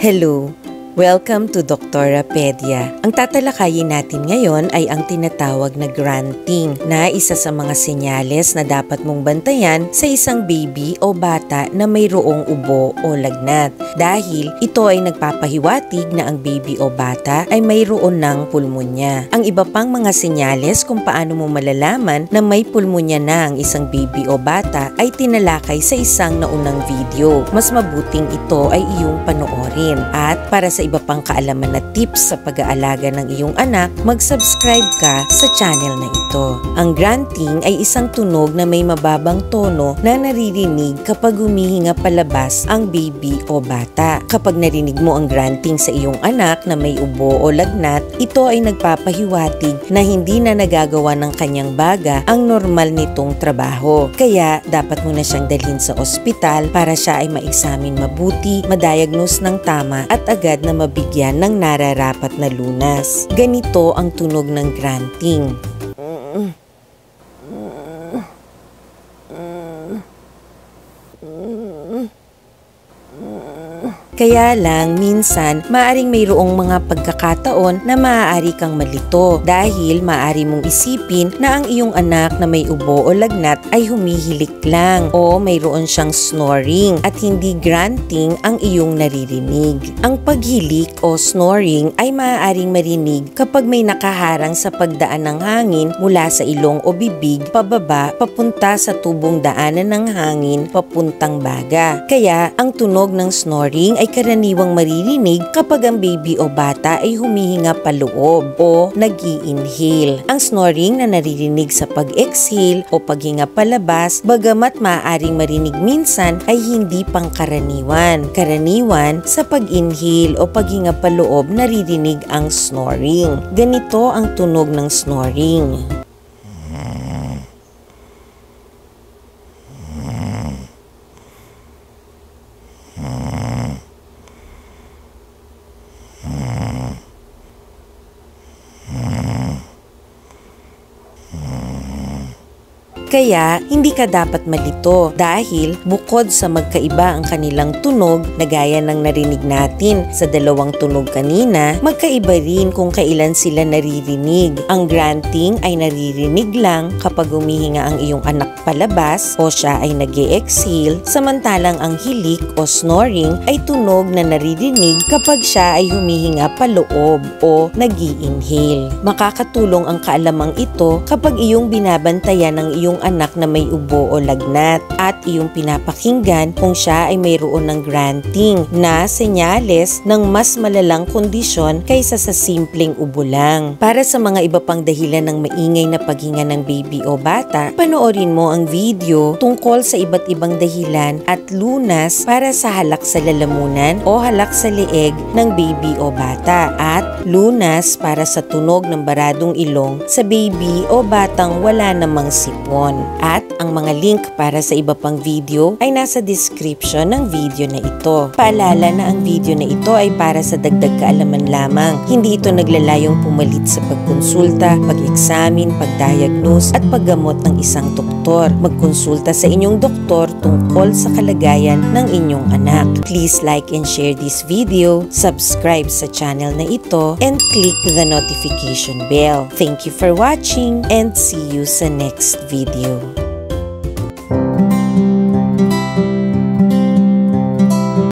Hello! Welcome to Doctorapedia. Ang tatalakayin natin ngayon ay ang tinatawag na grunting na isa sa mga senyales na dapat mong bantayan sa isang baby o bata na mayroong ubo o lagnat dahil ito ay nagpapahiwatig na ang baby o bata ay mayroon ng pulmonya. Ang iba pang mga senyales kung paano mo malalaman na may pulmonya na ang isang baby o bata ay tinalakay sa isang naunang video. Mas mabuting ito ay iyong panoorin at para sa iba pang kaalaman na tips sa pag-aalaga ng iyong anak, mag-subscribe ka sa channel na ito. Ang grunting ay isang tunog na may mababang tono na naririnig kapag humihinga palabas ang baby o bata. Kapag narinig mo ang grunting sa iyong anak na may ubo o lagnat, ito ay nagpapahiwatig na hindi na nagagawa ng kanyang baga ang normal nitong trabaho. Kaya dapat mo na siyang dalhin sa ospital para siya ay ma-examine mabuti, ma-diagnose ng tama at agad na mabigyan ng nararapat na lunas. Ganito ang tunog ng grunting. Kaya lang, minsan, maaring mayroong mga pagkakataon na maaari kang malito dahil maaari mong isipin na ang iyong anak na may ubo o lagnat ay humihilik lang o mayroon siyang snoring at hindi grunting ang iyong naririnig. Ang paghilik o snoring ay maaaring marinig kapag may nakaharang sa pagdaan ng hangin mula sa ilong o bibig pababa papunta sa tubong daanan ng hangin papuntang baga. Kaya, ang tunog ng snoring ay karaniwang maririnig kapag ang baby o bata ay humihinga paloob o nag-i-inhale. Ang snoring na naririnig sa pag-exhale o paghinga palabas, bagamat maaaring marinig minsan ay hindi pangkaraniwan. Karaniwan, sa pag-inhale o paghinga paloob naririnig ang snoring. Ganito ang tunog ng snoring. Kaya, hindi ka dapat malito dahil bukod sa magkaiba ang kanilang tunog na gaya ng narinig natin sa dalawang tunog kanina, magkaiba rin kung kailan sila naririnig. Ang grunting ay naririnig lang kapag humihinga ang iyong anak palabas o siya ay nag-e-exhale, samantalang ang hilik o snoring ay tunog na naririnig kapag siya ay humihinga paloob o nag-i-inhale. Makakatulong ang kaalamang ito kapag iyong binabantayan ng iyong anak na may ubo o lagnat at iyong pinapakinggan kung siya ay mayroon ng grunting na senyales ng mas malalang kondisyon kaysa sa simpleng ubo lang. Para sa mga iba pang dahilan ng maingay na paghinga ng baby o bata, panoorin mo ang video tungkol sa iba't ibang dahilan at lunas para sa halak sa lalamunan o halak sa leeg ng baby o bata at lunas para sa tunog ng baradong ilong sa baby o batang wala namang sipon. At ang mga link para sa iba pang video ay nasa description ng video na ito. Paalala na ang video na ito ay para sa dagdag kaalaman lamang. Hindi ito naglalayong pumalit sa pagkonsulta, pag-examine, pag-diagnose at paggamot ng isang doktor. Magkonsulta sa inyong doktor tungkol sa kalagayan ng inyong anak. Please like and share this video, subscribe sa channel na ito, and click the notification bell. Thank you for watching and see you sa next video.